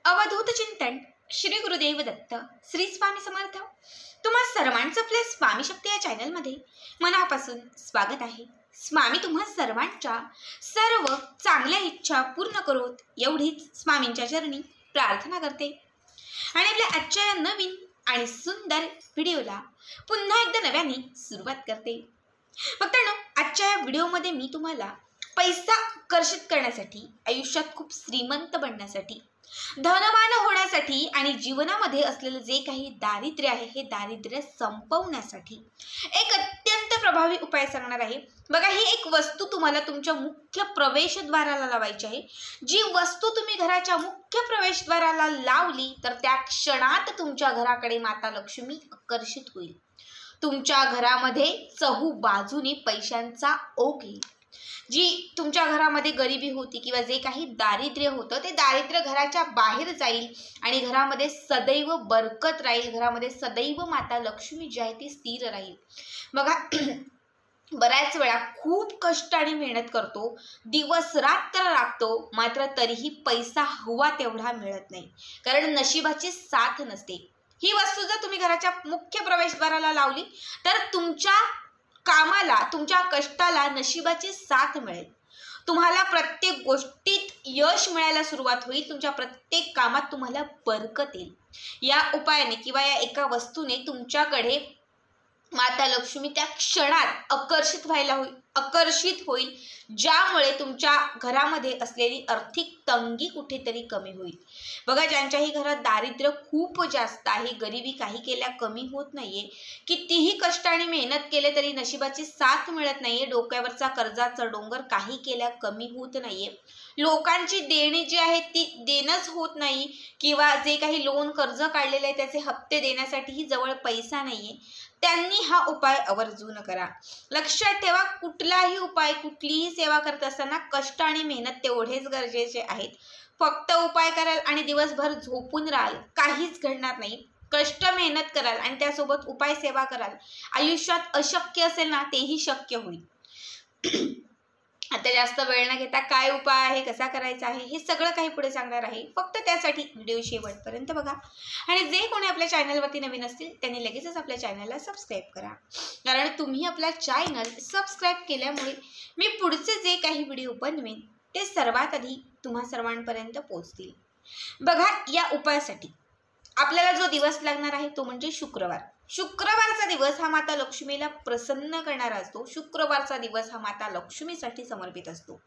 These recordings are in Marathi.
अवधूत चिंतन श्री गुरुदेव दत्त श्री स्वामी समर्थ। तुम्हा सर्वांचं आपल्या स्वामी शक्ती या चॅनलमध्ये मनापासून स्वागत आहे। स्वामी तुम्हा सर्वांच्या सर्व चांगल्या इच्छा पूर्ण करोत एवढीच स्वामींच्या चरणी प्रार्थना करते आणि आपल्या आजच्या या नवीन आणि सुंदर व्हिडिओला पुन्हा एकदा नव्याने सुरुवात करते। मित्रांनो, आजच्या या व्हिडिओमध्ये मी तुम्हाला पैसा आकर्षित करण्यासाठी, आयुष्यात खूप श्रीमंत बनण्यासाठी, धनवान होण्यासाठी आणि जीवनामध्ये असलेलं जे काही दारिद्र्य आहे हे दारिद्र्य संपवण्यासाठी एक अत्यंत प्रभावी उपाय सांगणार आहे। बघा, ही एक वस्तू तुम्हाला तुमच्या मुख्य प्रवेशद्वाराला लावायची आहे। जी वस्तू तुम्ही घराच्या मुख्य प्रवेशद्वाराला लावली तर त्या क्षणात तुमच्या घराकडे माता लक्ष्मी आकर्षित होईल। तुमच्या घरामध्ये चहूबाजूने पैशांचा ओघ येईल। जी तुमच्या घरामध्ये गरिबी होती किंवा जे काही दारिद्र्य होतं ते दारिद्र्य घराच्या बाहेर जाईल आणि घरामध्ये सदैव बरकत राहील। घरामध्ये सदैव माता लक्ष्मी जी आहे ती स्थिर राहील। बघा, बऱ्याच वेळा खूप कष्ट आणि मेहनत करतो, दिवस रात्र राबतो, मात्र तरीही पैसा हवा तेवढा मिळत नाही, कारण नशिबाची साथ नसते। ही वस्तू जर तुम्ही घराच्या मुख्य प्रवेशद्वाराला लावली तर तुमच्या कामाला, तुमच्या कष्टाला नशिबाची साथ मिळेल। तुम्हाला प्रत्येक गोष्टीत यश मिळायला सुरुवात होईल। तुमच्या प्रत्येक कामात तुम्हाला बरकत येईल। या उपायाने किंवा या एका वस्तूने तुमच्याकडे माता लक्ष्मी त्या क्षणात आकर्षित होईल, ज्यामुळे तुमच्या घरामध्ये असलेली आर्थिक तंगी कुठेतरी कमी होईल। बघा, ज्यांच्याही घरात दारिद्र्य खूप जास्त आहे, गरिबी काही केल्या कमी होत नाहीये, कितीही कष्ट आणि मेहनत केले तरी नशिबाची साथ मिळत नाहीये, डोक्यावरचा कर्जाचा डोंगर काही केल्या कमी होत नाहीये, लोकांची देणी जी आहेत ती देणंच होत नाही, किंवा जे काही लोन कर्ज काढलेले आहे त्याचे हप्ते देण्यासाठीही जवळ पैसा नाहीये, त्यांनी हा उपाय आवर्जून करा। लक्षात ठेवा, कुठलाही उपाय, कुठलीही सेवा करत असताना कष्ट आणि मेहनत तेवढेच गरजेचे आहेत। फक्त उपाय कराल आणि दिवसभर झोपून राहाल, काहीच घडणार नाही। कष्ट मेहनत कराल आणि त्यासोबत उपाय सेवा कराल, आयुष्यात अशक्य असेल ना तेही शक्य होईल। आता जास्त वेळ न घेता काय उपाय आहे, कसा करायचा आहे, हे सगळं काही पुढे सांगणार आहे। फक्त त्यासाठी व्हिडिओ शेवटपर्यंत बघा आणि जे कोणी आपल्या चॅनलवरती नवीन असतील त्यांनी लगेचच आपल्या चॅनलला सबस्क्राईब करा, कारण तुम्ही आपला चॅनल सबस्क्राईब केल्यामुळे मी पुढचे जे काही व्हिडिओ बनवेन ते सर्वात आधी तुम्हा सर्वांपर्यंत पोहोचतील। बघा, या उपायासाठी आपल्याला जो दिवस लागणार आहे तो म्हणजे शुक्रवार। शुक्रवारचा दिवस हा माता लक्ष्मीला प्रसन्न करणारा असतो। शुक्रवारचा दिवस हा माता लक्ष्मीसाठी समर्पित असतो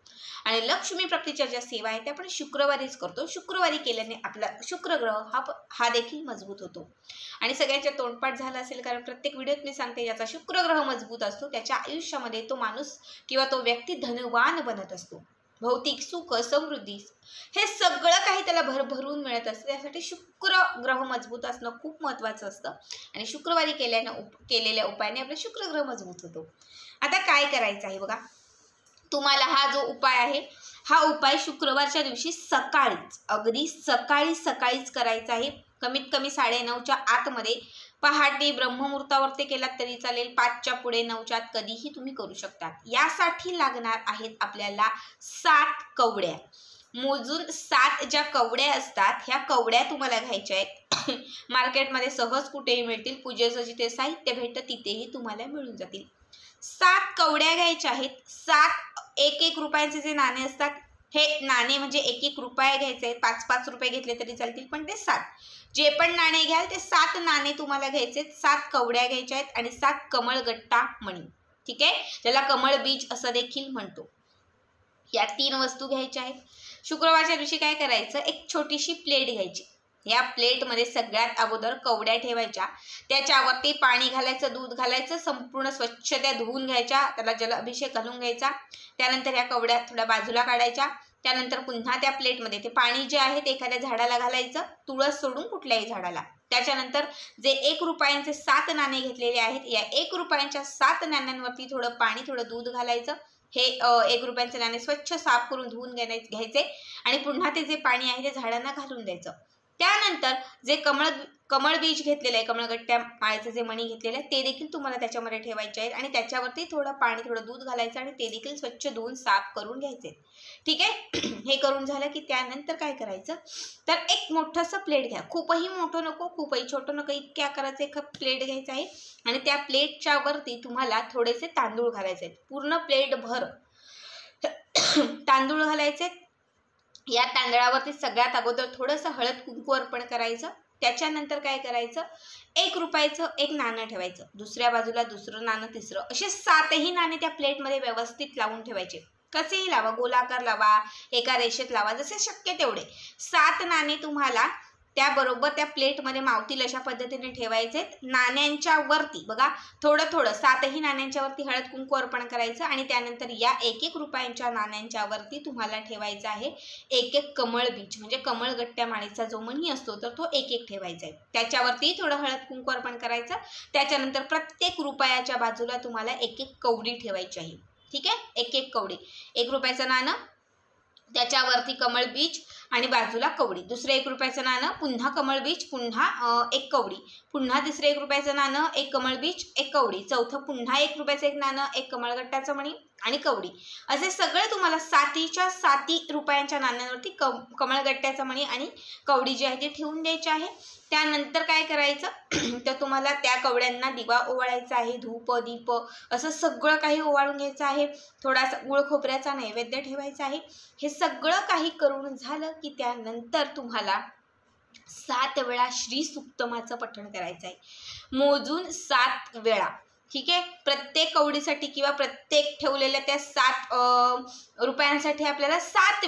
आणि लक्ष्मी प्राप्तीच्या ज्या सेवा आहेत त्या आपण शुक्रवारीच करतो। शुक्रवारी केल्याने आपला शुक्र ग्रह हा देखील मजबूत होतो आणि सगळ्यांच्या तोंडपाठ झाला असेल, कारण प्रत्येक व्हिडिओत मी सांगते ज्याचा शुक्र ग्रह मजबूत असतो त्याच्या आयुष्यामध्ये तो माणूस किंवा तो व्यक्ती धनवान बनत असतो। भौतिक सुख, समृद्धी हे सगळं काही त्याला भरभरून मिळत असतं। त्यासाठी शुक्र ग्रह मजबूत असणं खूप महत्त्वाचं असतं आणि शुक्रवारी केलेल्या उपायाने आपला शुक्र ग्रह मजबूत होतो। आता काय करायचं आहे बघा, तुम्हाला हा जो उपाय आहे हा उपाय शुक्रवारच्या दिवशी सकाळीच, अगदी सकाळीच करायचा आहे। कमीत कमी 9:30च्या आतमध्ये, पहाटे ब्रह्ममुहूर्तावरती केलात तरी चालेल, 5च्या पुढे, 9च्या आत कधीही तुम्ही करू शकता। यासाठी लागणार आहेत आपल्याला 7 कवड्या। मोजून 7 ज्या कवड्या असतात ह्या कवड्या तुम्हाला घ्यायच्या आहेत। मार्केटमध्ये सहज कुठेही मिळतील, पूजेचं जिथे साहित्य भेटतं तिथेही तुम्हाला मिळून जातील। 7 कवड्या घ्यायच्या आहेत। 7 1-1 रुपयांचे जे नाणे असतात, हे नाणे म्हणजे 1-1 रुपये घ्यायचे आहेत। 5-5 रुपये घेतले तरी चालतील, पण ते 7 जे पण नाणे घ्याल ते 7 नाणे तुम्हाला घ्यायचे, 7 कवड्या घ्यायच्या आहेत आणि 7 कमळगट्टा मणी, ठीक आहे, ज्याला कमळ बीज असं देखील म्हणतो। या 3 वस्तू घ्यायच्या आहेत। शुक्रवारच्या दिवशी काय करायचं, एक छोटीशी प्लेट घ्यायची। या प्लेटमध्ये सगळ्यात अगोदर कवड्या ठेवायच्या, त्याच्यावरती पाणी घालायचं, दूध घालायचं, संपूर्ण स्वच्छ त्या धुवून घ्यायच्या, त्याला जलाभिषेक घालून घ्यायचा। त्यानंतर या कवड्या थोड्या बाजूला काढायच्या। त्यानंतर पुन्हा त्या प्लेटमध्ये ते पाणी जे आहे ते एखाद्या झाडाला घालायचं, तुळस सोडून कुठल्याही झाडाला। त्याच्यानंतर जे 1 रुपयांचे 7 नाणे घेतलेले आहेत, या 1 रुपयांच्या 7 नाण्यांवरती थोडं पाणी, थोडं दूध घालायचं। हे 1 रुपयांचे नाणे स्वच्छ साफ करून धुवून घ्यायचे आणि पुन्हा ते जे पाणी आहे ते झाडांना घालून द्यायचं। त्यानंतर जे कमळ बीज घेतलेलं आहे, कमळगट्ट्या माळेचे जे मणी घेतलेले आहे ते देखील तुम्हाला त्याच्यामध्ये ठेवायचे आहेत आणि त्याच्यावरती थोडं पाणी थोडं दूध घालायचं आणि ते देखील स्वच्छ धुवून साफ करून घ्यायचे. ठीक आहे. हे करून झालं की त्यानंतर काय करायचं तर एक मोठंसं प्लेट घ्या. खूपही मोठं नको, खूपही छोटं नको, इतक्या आकाराचं एक प्लेट घ्यायचं आहे आणि त्या प्लेटच्या वरती तुम्हाला थोडेसे तांदूळ घालायचे आहेत. पूर्ण प्लेट भर तांदूळ घालायचे. या तांदळावरती सगळ्यात अगोदर थोडंसं हळद कुंकू अर्पण करायचं. त्याच्यानंतर काय करायचं 1 रुपयाचं एक नाणं ठेवायचं, दुसऱ्या बाजूला दुसरं नाणं, तिसरं, असे 7ही नाणे त्या प्लेटमध्ये व्यवस्थित लावून ठेवायचे. कसेही लावा, गोलाकार लावा, एका रेषेत लावा, जसे शक्य तेवढे 7 नाणे तुम्हाला त्याबरोबर त्या प्लेटमध्ये मावतील अशा पद्धतीने ठेवायचे. नाण्यांच्या वरती बघा थोडं थोडं 7ही नाण्यांच्या वरती हळद कुंकू अर्पण करायचं आणि त्यानंतर या 1-1 रुपयांच्या नाण्यांच्या वरती तुम्हाला ठेवायचं आहे 1-1 कमळ बीज, म्हणजे कमळगट्ट्या माळेचा जो मणी असतो तर तो 1-1 ठेवायचा आहे. त्याच्यावरती थोडं हळद कुंकू अर्पण करायचं. त्याच्यानंतर प्रत्येक रुपयाच्या बाजूला तुम्हाला 1-1 कवडी ठेवायची आहे. ठीक आहे. 1-1 कवडी, 1 रुपयाचं नाणं, त्याच्यावरती कमळ बीज आणि बाजूला कवडी, दुसरं 1 रुपयाचं नाणं, पुन्हा कमळ बीज, पुन्हा 1 कवडी, पुन्हा तिसरं 1 रुपयाचं नाणं, 1 कमळ बीज, 1 कवडी, चौथं पुन्हा 1 रुपयाचं एक नाणं, 1 कमळगट्ट्याचं मणी आणि कवडी, असे सगळे तुम्हाला 7 रुपयांच्या नाण्यांवरती कमळगट्ट्याचं मणी आणि कवडी जी आहे ती ठेवून द्यायची आहे. त्यानंतर काय करायचं तर तुम्हाला त्या कवड्यांना दिवा ओवाळायचा आहे, धूप दीप असं सगळं काही ओवाळून घ्यायचं आहे. थोडासा गुळ खोबऱ्याचा नैवेद्य ठेवायचा आहे. हे सगळं काही करून झालं की त्यानंतर तुम्हाला 7 वेळा श्री सुक्तमाचं पठण करायचं आहे, मोजून 7 वेळा. ठीक आहे. प्रत्येक कवडीसाठी किंवा प्रत्येक ठेवलेल्या त्या 7 रुपयांसाठी आपल्याला 7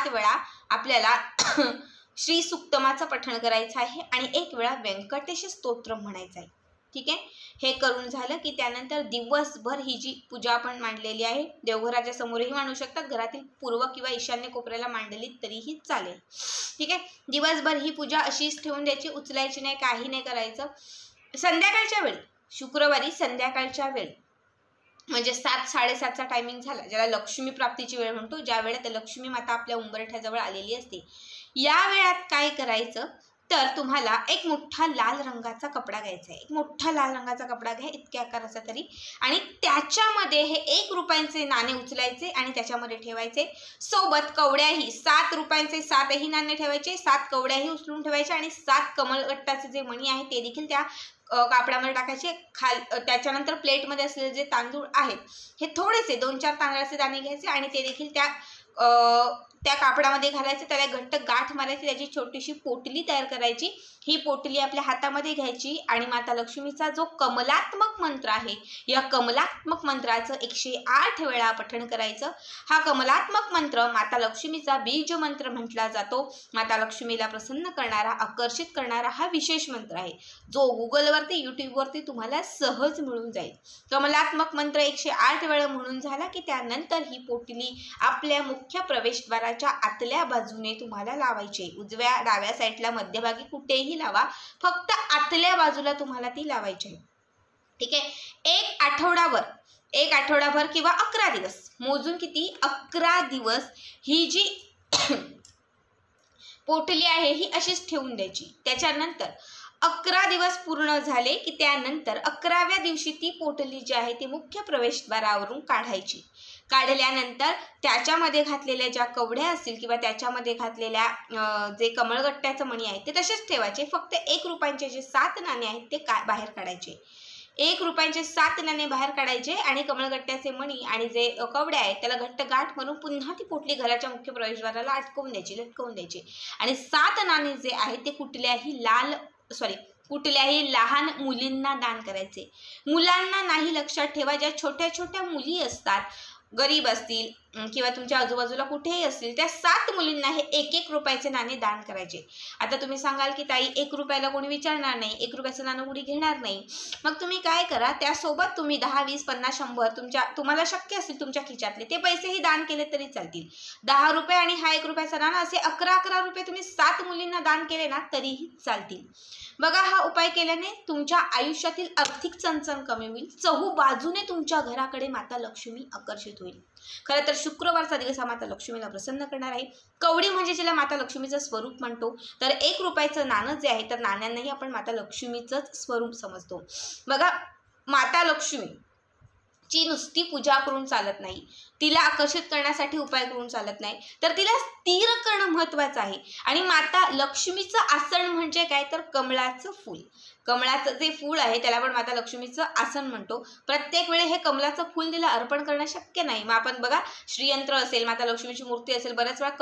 वेळा आपल्याला श्री सुक्तमाचं पठण करायचं आहे आणि 1 वेळा व्यंकटेश स्तोत्र म्हणायचं आहे. ठीक आहे. हे करून झालं की त्यानंतर दिवसभर ही जी पूजा आपण मांडलेली आहे देवघराच्या समोरही मांडू शकतात, घरातील पूर्व किंवा ईशान्य कोपऱ्याला मांडली तरीही चालेल. ठीक आहे. दिवसभर ही पूजा अशीच ठेवून द्यायची, उचलायची नाही, काही नाही करायचं. संध्याकाळच्या वेळी, शुक्रवारी संध्याकाळच्या वेळी म्हणजे 7-7:30चा टायमिंग झाला, ज्याला लक्ष्मी प्राप्तीची वेळ म्हणतो, ज्या वेळेत लक्ष्मी माता आपल्या उंबरठ्याजवळ आलेली असते, या वेळात काय करायचं तर तुम्हाला एक मोठा लाल रंगाचा कपडा घ्यायचा आहे. एक मोठा लाल रंगाचा कपडा घ्या, इतक्या आकाराचा तरी, आणि त्याच्यामध्ये हे 1 रुपयांचे नाणे उचलायचे आणि त्याच्यामध्ये ठेवायचे. सोबत कवड्याही 7 रुपयांचे 7ही नाणे ठेवायचे, 7 कवड्याही उचलून ठेवायचे आणि 7 कमळगट्टाचे जे मणी आहे ते देखील त्या कापडामध्ये टाकायचे. त्याच्यानंतर प्लेटमध्ये असलेले जे तांदूळ आहेत हे थोडेसे 2-4 तांदळाचे दाणे घ्यायचे आणि ते देखील त्या कापडामध्ये घालायचे, त्याला घट्ट गाठ मारायची, त्याची छोटीशी पोटली तयार करायची. ही पोटली आपल्या हातामध्ये घ्यायची आणि माता लक्ष्मीचा जो कमलात्मक मंत्र आहे या कमलात्मक मंत्राचं 108 वेळा पठण करायचं. हा कमलात्मक मंत्र माता लक्ष्मीचा बीज मंत्र म्हटला जातो. माता लक्ष्मीला प्रसन्न करणारा, आकर्षित करणारा हा विशेष मंत्र आहे, जो गुगलवरती यूट्यूबवरती तुम्हाला सहज मिळून जाईल. कमलात्मक मंत्र 108 वेळा म्हणून झाला की त्यानंतर ही पोटली आपल्या मुख्य प्रवेशद्वाराच्या आतल्या बाजूने तुम्हाला लावायची. उजव्या डाव्या साईडला मध्यभागी कुठेही लावा, फक्त आतल्या बाजूला तुम्हाला ती लावायची आहे. ठीक आहे. एक आठवडाभर किंवा 11 दिवस, मोजून किती 11 दिवस ही जी पोटली आहे ही अशीच ठेवून द्यायची. त्याच्यानंतर 11 दिवस पूर्ण झाले की त्यानंतर 11व्या दिवशी ती पोटली जी आहे ती मुख्य प्रवेशद्वारावरून काढायची. काढल्यानंतर त्याच्यामध्ये घातलेल्या ज्या कवड्या असतील किंवा त्याच्यामध्ये घातलेल्या जे कमळगट्ट्याचं मणी आहे ते तसेच ठेवायचे. फक्त 1 रुपयांचे जे 7 नाणे आहेत ते बाहेर काढायचे. 1 रुपयांचे 7 नाणे बाहेर काढायचे आणि कमळगट्ट्याचे मणी आणि जे कवड्या आहेत त्याला घट्ट गाठ मारून पुन्हा ती पोटली घराच्या मुख्य प्रवेशद्वाराला लटकवून द्यायची आणि 7 नाणे जे आहेत ते कुठल्याही लहान मुलींना दान करायचे. मुलांना नाही, लक्षात ठेवा, ज्या छोट्या छोट्या मुली असतात, गरीब असतील किंवा तुमच्या आजूबाजूला कुठेही असतील, त्या 7 मुलींना हे 1-1 रुपयाचे नाणे दान करायचे. आता तुम्ही सांगाल की ताई 1 रुपयाला कोणी विचारणार नाही, 1 रुपयाचं नाणं कोणी घेणार नाही, मग तुम्ही काय करा, त्यासोबत तुम्ही 10, 20, 50, 100 तुम्हाला शक्य असतील तुमच्या खिशातले ते पैसेही दान केले तरी चालतील. 10 रुपये आणि हा 1 रुपयाचा नाणं असे 11 रुपये तुम्ही 7 मुलींना दान केले ना तरीही चालतील. बघा, हा उपाय केल्याने तुमच्या आयुष्यातील आर्थिक चणचण कमी होईल, चहू बाजूने तुमच्या घराकडे माता लक्ष्मी आकर्षित होईल. खरं तर शुक्रवारचा दिवस हा माता लक्ष्मीला प्रसन्न करणार आहे. कवडी म्हणजे जिला माता लक्ष्मीचं स्वरूप म्हणतो. तर 1 रुपयाचं नाणं जे आहे तर नाण्यांनाही आपण माता लक्ष्मीचंच स्वरूप समजतो. बघा, माता लक्ष्मी ची नुसती पूजा करून चालत नाही, तिला आकर्षित करण्यासाठी उपाय करून चालत नाही, तर तिला स्थिर करणं महत्त्वाचं आहे. आणि माता लक्ष्मीचं आसन म्हणजे काय तर कमळाचं फूल. कमळाचं जे फूल आहे त्याला आपण माता लक्ष्मीचं आसन म्हणतो. प्रत्येक वेळी हे कमळाचं फूल तिला अर्पण करणं शक्य नाही. मग आपण बघा, श्रीयंत्र असेल, माता लक्ष्मीची मूर्ती असेल, बऱ्याच वेळा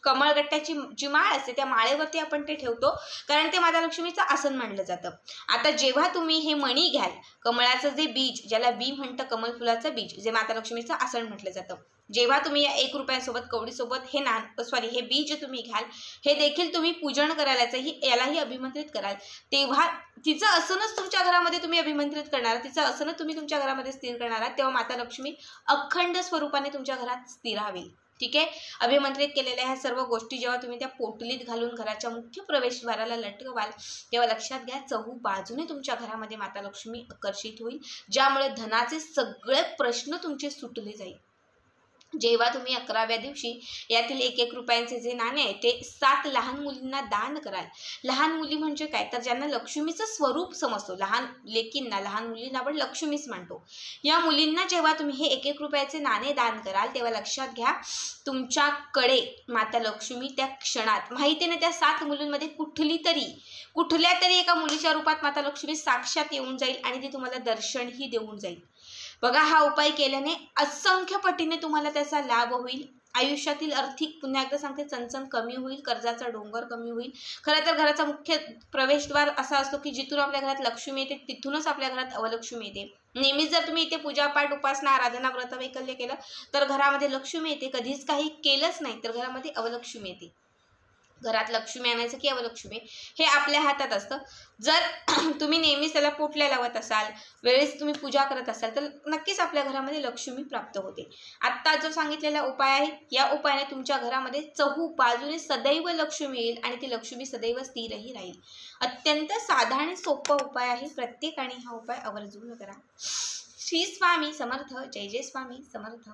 कमळगट्ट्याची जी माळ असते त्या माळेवरती आपण ते ठेवतो, कारण ते माता लक्ष्मीचं आसन मानलं जातं. आता जेव्हा तुम्ही हे मणी घ्याल, कमळाचं जे बीज, ज्याला बी म्हणतं, कमल फुलाचं बीज, जे माता लक्ष्मीचं आसन म्हटलं जातं, जेव्हा तुम्ही या 1 रुपयासोबत कवडीसोबत हे बीज तुम्ही घ्याल, हे देखील तुम्ही पूजन करायला यालाही अभिमंत्रित कराल, तेव्हा तिचं आसनच तुमच्या घरामध्ये तुम्ही अभिमंत्रित करणार, तिचं आसनच तुम्ही तुमच्या घरामध्ये स्थिर करणार, तेव्हा माता लक्ष्मी अखंड स्वरूपाने तुमच्या घरात स्थिर राहावी. ठीक आहे. अभिमंत्रित केलेल्या ह्या सर्व गोष्टी जेव्हा तुम्ही त्या पोटलीत घालून घराच्या मुख्य प्रवेशद्वाराला लटकवाल, तेव्हा लक्षात घ्या, चहू बाजूने तुमच्या घरामध्ये माता लक्ष्मी आकर्षित होईल, ज्यामुळे धनाचे सगळे प्रश्न तुमचे सुटले जाईल. जेव्हा तुम्ही 11व्या दिवशी यातील 1-1 रुपयांचे जे नाणे आहे ते 7 लहान मुलींना दान कराल. लहान मुली म्हणजे काय तर ज्यांना लक्ष्मीचं स्वरूप समजतो, लहान लेकींना, लहान मुलींना आपण लक्ष्मीच मानतो. या मुलींना जेव्हा तुम्ही हे 1-1 रुपयाचे नाणे दान कराल, तेव्हा लक्षात घ्या, तुमच्याकडे माता लक्ष्मी त्या क्षणात, माहितीने त्या 7 मुलींमध्ये कुठल्या तरी एका मुलीच्या रूपात माता लक्ष्मी साक्षात येऊन जाईल आणि ती तुम्हाला दर्शनही देऊन जाईल. बघा, हा उपाय केल्याने असंख्य पटीने तुम्हाला त्याचा लाभ होईल. आयुष्यातील आर्थिक, पुन्हा एकदा सांगते, चणचण कमी होईल, कर्जाचा डोंगर कमी होईल. खरं तर घराचा मुख्य प्रवेशद्वार असा असतो की जिथून आपल्या घरात लक्ष्मी येते तिथूनच आपल्या घरात अवलक्ष्मी येते. नेहमीच जर तुम्ही इथे पूजापाठ, उपासना, आराधना, व्रत वैकल्य केलं तर घरामध्ये लक्ष्मी येते. कधीच काही केलंच नाही तर घरामध्ये अवलक्ष्मी येते. घरात लक्ष्मी आणायचं की अवलक्ष्मी हे आपल्या हातात असतं. जर तुम्ही नेहमीच त्याला पोटल्या लावत असाल, वेळेस तुम्ही पूजा करत असाल, तर नक्कीच आपल्या घरामध्ये लक्ष्मी प्राप्त होते. आत्ता जो सांगितलेला उपाय आहे, या उपायाने तुमच्या घरामध्ये चहू बाजूने सदैव लक्ष्मी येईल आणि ती लक्ष्मी सदैव स्थिरही राहील. अत्यंत साधा आणि सोपा उपाय आहे. प्रत्येकाने हा उपाय आवर्जून करा. श्री स्वामी समर्थ. जय जय स्वामी समर्थ.